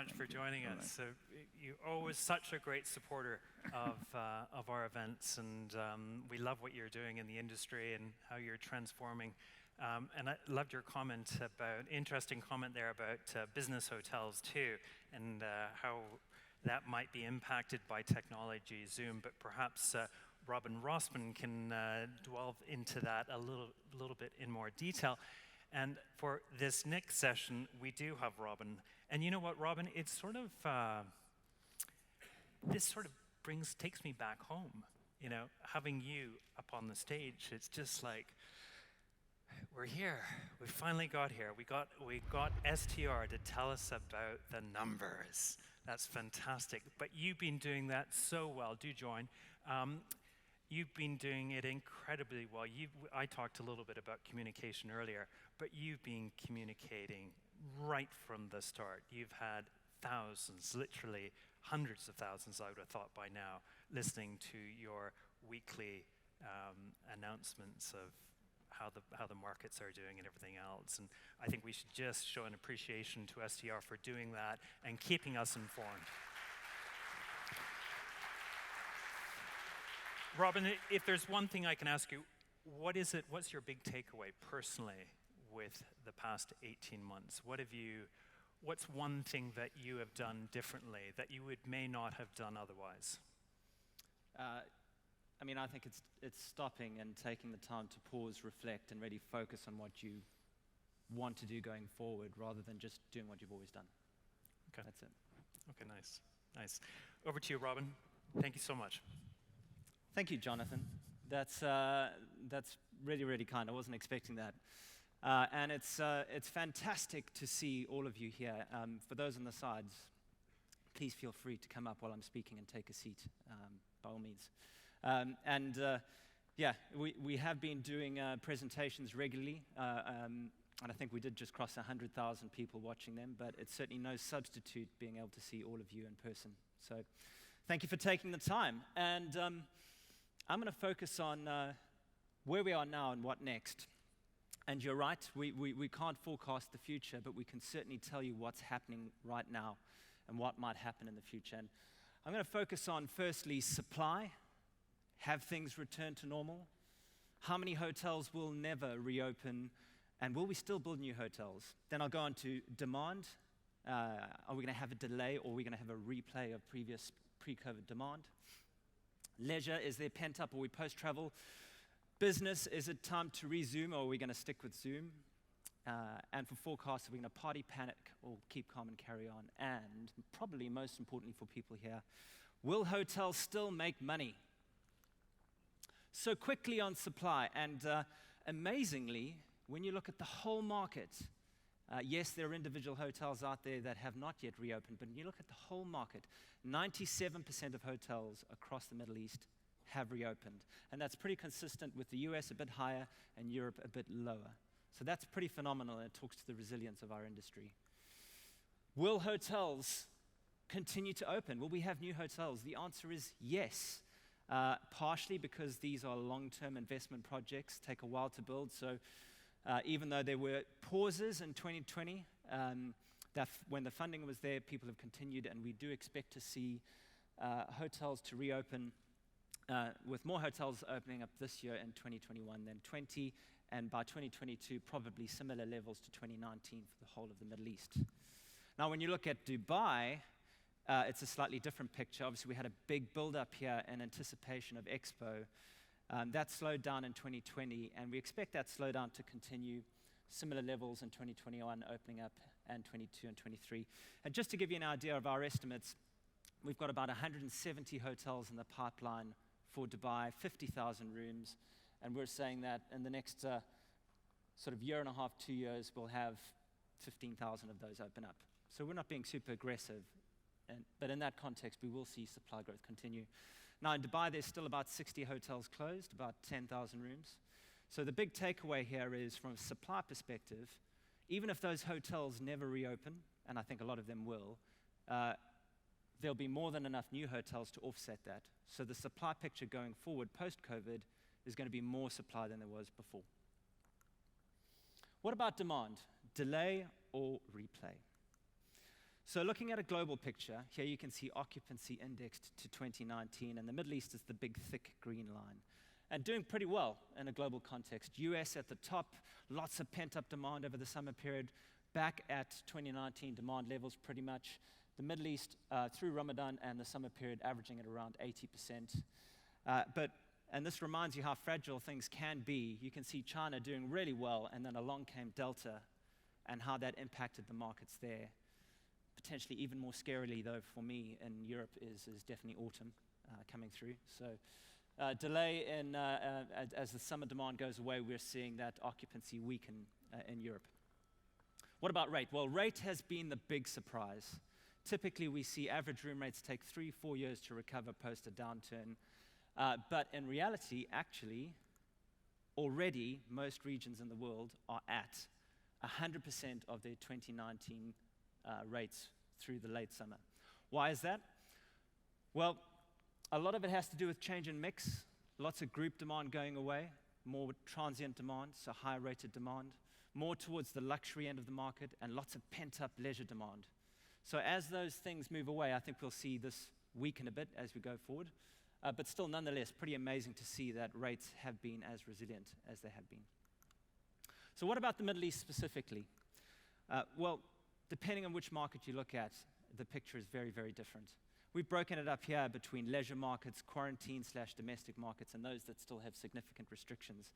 much for joining us. So you're always such a great supporter of our events, and we love what you're doing in the industry and how you're transforming. And I loved your comment interesting comment there about business hotels too, and how that might be impacted by technology, Zoom, but perhaps Robin Rossmann can delve into that a little bit in more detail. And for this next session, we do have Robin. And you know what, Robin? It's sort of, this sort of takes me back home. You know, having you up on the stage, it's just like, we're here. We finally got here. We got STR to tell us about the numbers. That's fantastic. But you've been doing that so well. Do join. You've been doing it incredibly well. I talked a little bit about communication earlier, but you've been communicating right from the start. You've had thousands, literally hundreds of thousands, I would have thought by now, listening to your weekly announcements of how the markets are doing and everything else. And I think we should just show an appreciation to STR for doing that and keeping us informed. Robin, if there's one thing I can ask you, what's your big takeaway personally with the past 18 months? What's one thing that you have done differently that you may not have done otherwise? I think it's stopping and taking the time to pause, reflect, and really focus on what you want to do going forward rather than just doing what you've always done. Okay. That's it. Okay, nice. Over to you, Robin. Thank you so much. Thank you, Jonathan. That's really, really kind. I wasn't expecting that. And it's fantastic to see all of you here. For those on the sides, please feel free to come up while I'm speaking and take a seat, by all means. We have been doing presentations regularly, and I think we did just cross 100,000 people watching them, but it's certainly no substitute being able to see all of you in person. So thank you for taking the time. And I'm going to focus on where we are now and what next. And you're right, we can't forecast the future, but we can certainly tell you what's happening right now and what might happen in the future. And I'm going to focus on, firstly, supply. Have things return to normal? How many hotels will never reopen? And will we still build new hotels? Then I'll go on to demand. Are we going to have a delay, or are we going to have a replay of previous pre-COVID demand? Leisure, is there pent-up, or are we post-travel? Business, is it time to resume, or are we going to stick with Zoom? And for forecasts, are we going to party, panic, or keep calm and carry on? And probably most importantly for people here, will hotels still make money? So quickly on supply, and amazingly, when you look at the whole market, yes, there are individual hotels out there that have not yet reopened, but when you look at the whole market, 97% of hotels across the Middle East have reopened. And that's pretty consistent with the US a bit higher and Europe a bit lower. So that's pretty phenomenal, and it talks to the resilience of our industry. Will hotels continue to open? Will we have new hotels? The answer is yes. Partially because these are long-term investment projects, take a while to build. So even though there were pauses in 2020, when the funding was there, people have continued, and we do expect to see hotels to reopen, with more hotels opening up this year in 2021 than 20, and by 2022, probably similar levels to 2019 for the whole of the Middle East. Now, when you look at Dubai, it's a slightly different picture. Obviously, we had a big build-up here in anticipation of Expo. That slowed down in 2020, and we expect that slowdown to continue, similar levels in 2021, opening up, and 22 and 23. And just to give you an idea of our estimates, we've got about 170 hotels in the pipeline for Dubai, 50,000 rooms, and we're saying that in the next sort of year and a half, 2 years, we'll have 15,000 of those open up. So we're not being super aggressive, but in that context, we will see supply growth continue. Now, in Dubai, there's still about 60 hotels closed, about 10,000 rooms. So the big takeaway here is, from a supply perspective, even if those hotels never reopen, and I think a lot of them will, there'll be more than enough new hotels to offset that. So the supply picture going forward, post-COVID, is going to be more supply than there was before. What about demand? Delay or replay? So looking at a global picture, here you can see occupancy indexed to 2019, and the Middle East is the big, thick green line. And doing pretty well in a global context. US at the top, lots of pent-up demand over the summer period, back at 2019 demand levels pretty much. The Middle East, through Ramadan and the summer period, averaging at around 80%. And this reminds you how fragile things can be. You can see China doing really well, and then along came Delta, and how that impacted the markets there. Potentially even more scarily, though, for me in Europe is definitely autumn coming through. So delay in, as the summer demand goes away, we're seeing that occupancy weaken in Europe. What about rate? Well, rate has been the big surprise. Typically, we see average room rates take 3-4 years to recover post a downturn. But in reality, actually, already most regions in the world are at 100% of their 2019 rates through the late summer. Why is that? Well, a lot of it has to do with change in mix, lots of group demand going away, more transient demand, so higher rated demand, more towards the luxury end of the market, and lots of pent-up leisure demand. So as those things move away, I think we'll see this weaken a bit as we go forward. But still, nonetheless, pretty amazing to see that rates have been as resilient as they have been. So what about the Middle East specifically? Well, depending on which market you look at, the picture is very, very different. We've broken it up here between leisure markets, quarantine/domestic markets, and those that still have significant restrictions.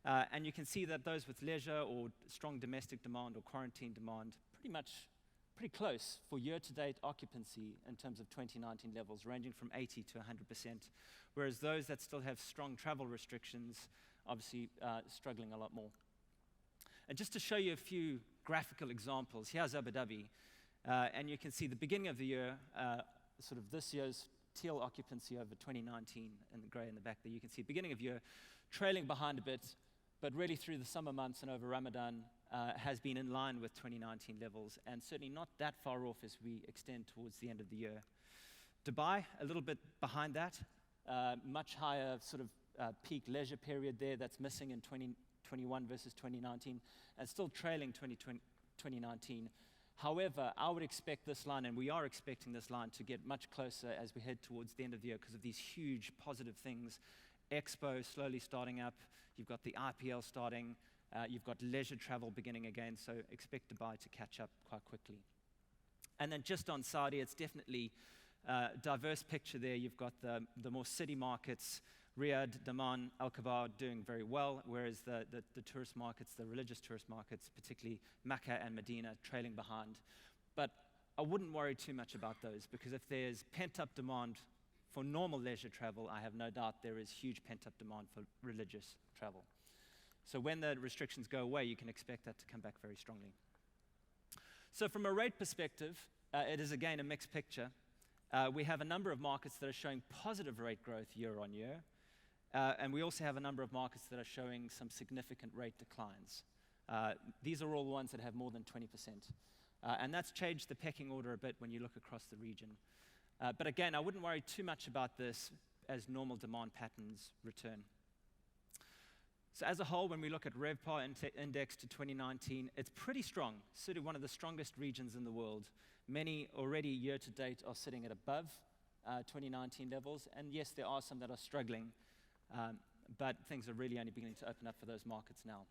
And you can see that those with leisure or strong domestic demand or quarantine demand pretty close for year-to-date occupancy in terms of 2019 levels, ranging from 80 to 100%, whereas those that still have strong travel restrictions, obviously struggling a lot more. And just to show you a few graphical examples, here's Abu Dhabi, and you can see the beginning of the year, sort of this year's teal occupancy over 2019 in the grey in the back there. You can see beginning of year trailing behind a bit, but really through the summer months and over Ramadan has been in line with 2019 levels, and certainly not that far off as we extend towards the end of the year. Dubai, a little bit behind that, much higher sort of peak leisure period there that's missing in 2021 versus 2019, and still trailing 2019. However, I would expect this line, and we are expecting this line, to get much closer as we head towards the end of the year because of these huge positive things. Expo slowly starting up, you've got the IPL starting, you've got leisure travel beginning again, so expect Dubai to catch up quite quickly. And then just on Saudi, it's definitely a diverse picture there. You've got the more city markets, Riyadh, Daman, Al-Khabar doing very well, whereas the tourist markets, the religious tourist markets, particularly Mecca and Medina, trailing behind. But I wouldn't worry too much about those, because if there's pent-up demand for normal leisure travel, I have no doubt there is huge pent-up demand for religious travel. So when the restrictions go away, you can expect that to come back very strongly. So from a rate perspective, it is again a mixed picture. We have a number of markets that are showing positive rate growth year on year. And we also have a number of markets that are showing some significant rate declines. These are all the ones that have more than 20%. And that's changed the pecking order a bit when you look across the region. But again, I wouldn't worry too much about this as normal demand patterns return. So as a whole, when we look at RevPAR index to 2019, it's pretty strong, sort of one of the strongest regions in the world. Many already year to date are sitting at above 2019 levels. And yes, there are some that are struggling. But things are really only beginning to open up for those markets now.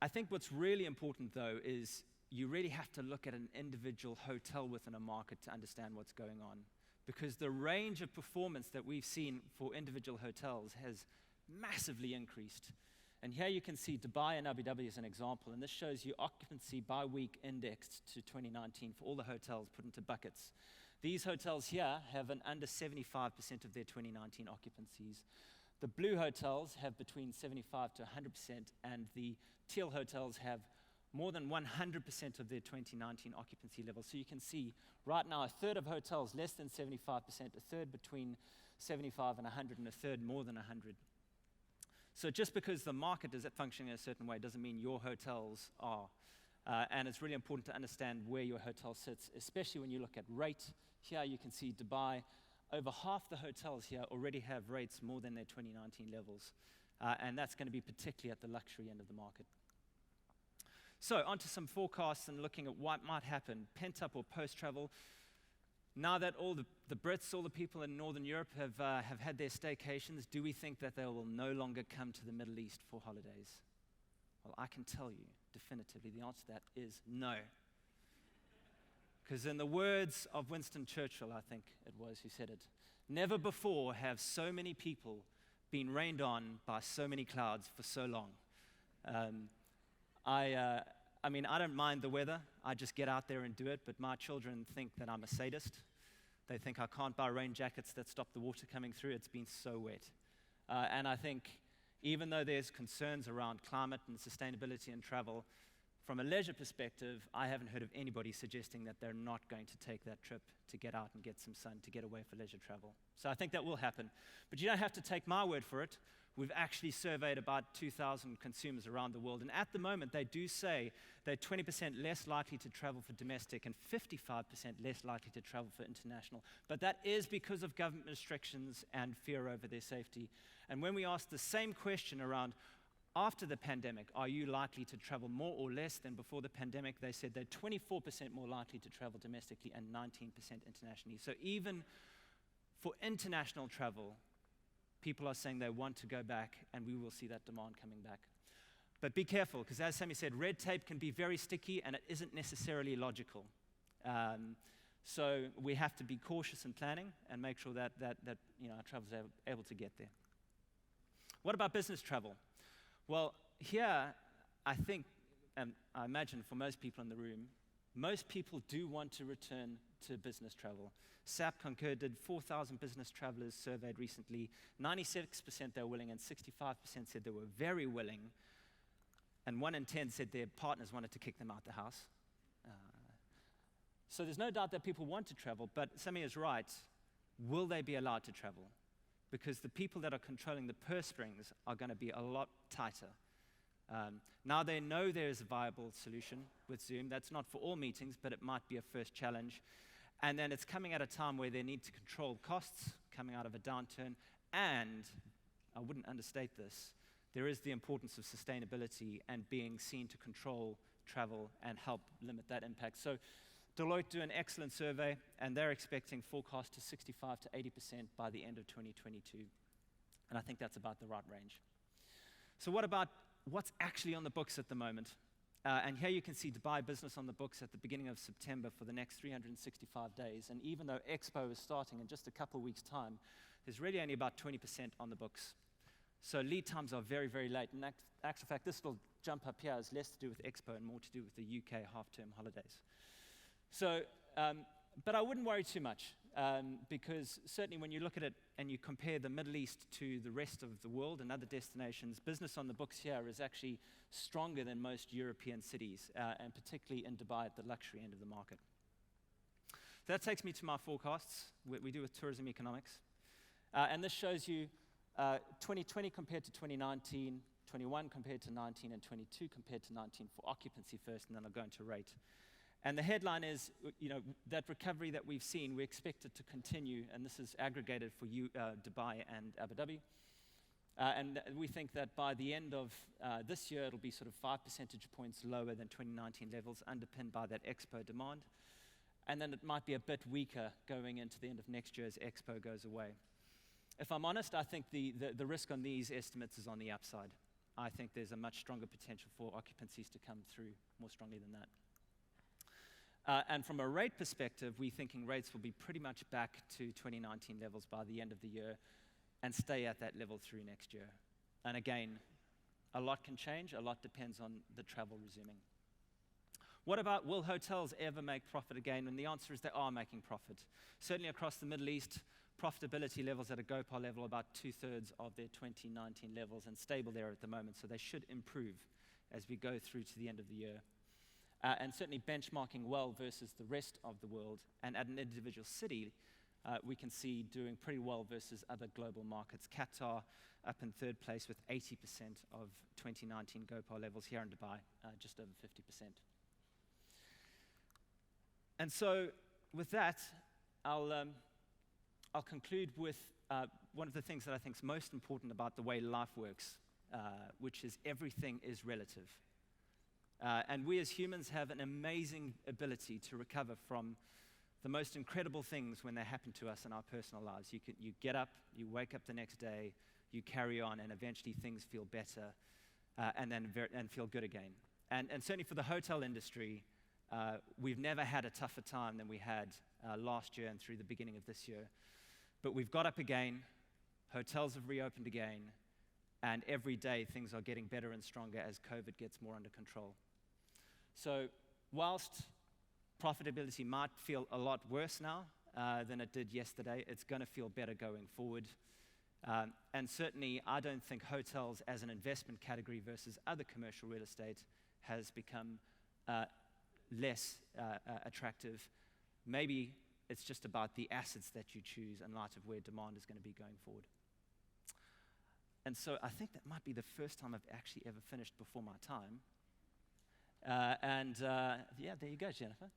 I think what's really important, though, is you really have to look at an individual hotel within a market to understand what's going on. Because the range of performance that we've seen for individual hotels has massively increased. And here you can see Dubai and Abu Dhabi as an example. And this shows you occupancy by week indexed to 2019 for all the hotels put into buckets. These hotels here have an under 75% of their 2019 occupancies. The blue hotels have between 75 to 100%, and the teal hotels have more than 100% of their 2019 occupancy levels. So you can see right now a third of hotels less than 75%, a third between 75 and 100, and a third more than 100. So just because the market is functioning in a certain way doesn't mean your hotels are. And it's really important to understand where your hotel sits, especially when you look at rate. Here you can see Dubai. Over half the hotels here already have rates more than their 2019 levels. And that's going to be particularly at the luxury end of the market. So, onto some forecasts and looking at what might happen, pent-up or post-travel. Now that all the Brits, all the people in Northern Europe have had their staycations, do we think that they will no longer come to the Middle East for holidays? Well, I can tell you definitively the answer to that is no. Because in the words of Winston Churchill, I think it was who said it, never before have so many people been rained on by so many clouds for so long. I mean, I don't mind the weather. I just get out there and do it, but my children think that I'm a sadist. They think I can't buy rain jackets that stop the water coming through. It's been so wet. And I think even though there's concerns around climate and sustainability and travel, from a leisure perspective, I haven't heard of anybody suggesting that they're not going to take that trip to get out and get some sun, to get away for leisure travel. So I think that will happen. But you don't have to take my word for it. We've actually surveyed about 2,000 consumers around the world, and at the moment they do say they're 20% less likely to travel for domestic and 55% less likely to travel for international. But that is because of government restrictions and fear over their safety. And when we asked the same question around after the pandemic, are you likely to travel more or less than before the pandemic, they said they're 24% more likely to travel domestically and 19% internationally. So even for international travel, people are saying they want to go back, and we will see that demand coming back. But be careful, because as Sammy said, red tape can be very sticky, and it isn't necessarily logical. So we have to be cautious in planning and make sure that our travelers are able to get there. What about business travel? Well, here, I think, and I imagine for most people in the room, most people do want to return to business travel. SAP Concur did 4,000 business travelers surveyed recently. 96% they were willing, and 65% said they were very willing. And 1 in 10 said their partners wanted to kick them out the house. So there's no doubt that people want to travel, but Sammy is right. Will they be allowed to travel? Because the people that are controlling the purse strings are going to be a lot tighter. Now they know there is a viable solution with Zoom. That's not for all meetings, but it might be a first challenge. And then it's coming at a time where they need to control costs, coming out of a downturn. And, I wouldn't understate this, there is the importance of sustainability and being seen to control travel and help limit that impact. So Deloitte do an excellent survey, and they're expecting forecast to 65 to 80% by the end of 2022. And I think that's about the right range. So what about what's actually on the books at the moment? And here you can see Dubai business on the books at the beginning of September for the next 365 days. And even though Expo is starting in just a couple of weeks' time, there's really only about 20% on the books. So lead times are very, very late. In actual fact, this little jump up here has less to do with Expo and more to do with the UK half-term holidays. So, but I wouldn't worry too much, because certainly when you look at it and you compare the Middle East to the rest of the world and other destinations, business on the books here is actually stronger than most European cities, and particularly in Dubai at the luxury end of the market. That takes me to my forecasts. We do with tourism economics. And this shows you 2020 compared to 2019, 21 compared to 19, and 22 compared to 19 for occupancy first, and then I'll go into rate. And the headline is, that recovery that we've seen, we expect it to continue, and this is aggregated for Dubai and Abu Dhabi. And we think that by the end of this year, it'll be sort of 5 percentage points lower than 2019 levels, underpinned by that Expo demand. And then it might be a bit weaker going into the end of next year as Expo goes away. If I'm honest, I think the risk on these estimates is on the upside. I think there's a much stronger potential for occupancies to come through more strongly than that. And from a rate perspective, we're thinking rates will be pretty much back to 2019 levels by the end of the year and stay at that level through next year. And again, a lot can change. A lot depends on the travel resuming. What about, will hotels ever make profit again? And the answer is they are making profit. Certainly across the Middle East, profitability levels at a GOPAR level about 2/3 of their 2019 levels and stable there at the moment. So they should improve as we go through to the end of the year. And certainly benchmarking well versus the rest of the world. And at an individual city, we can see doing pretty well versus other global markets. Qatar up in third place with 80% of 2019 GOPAR levels. Here in Dubai, just over 50%. And so with that, I'll conclude with one of the things that I think is most important about the way life works, which is everything is relative. And we as humans have an amazing ability to recover from the most incredible things when they happen to us in our personal lives. You get up, you wake up the next day, you carry on, and eventually things feel better and feel good again. And certainly for the hotel industry, we've never had a tougher time than we had last year and through the beginning of this year. But we've got up again, hotels have reopened again, and every day things are getting better and stronger as COVID gets more under control. So whilst profitability might feel a lot worse now than it did yesterday, it's going to feel better going forward. And certainly, I don't think hotels as an investment category versus other commercial real estate has become less attractive. Maybe it's just about the assets that you choose in light of where demand is going to be going forward. And so I think that might be the first time I've actually ever finished before my time. Yeah, there you go, Jennifer.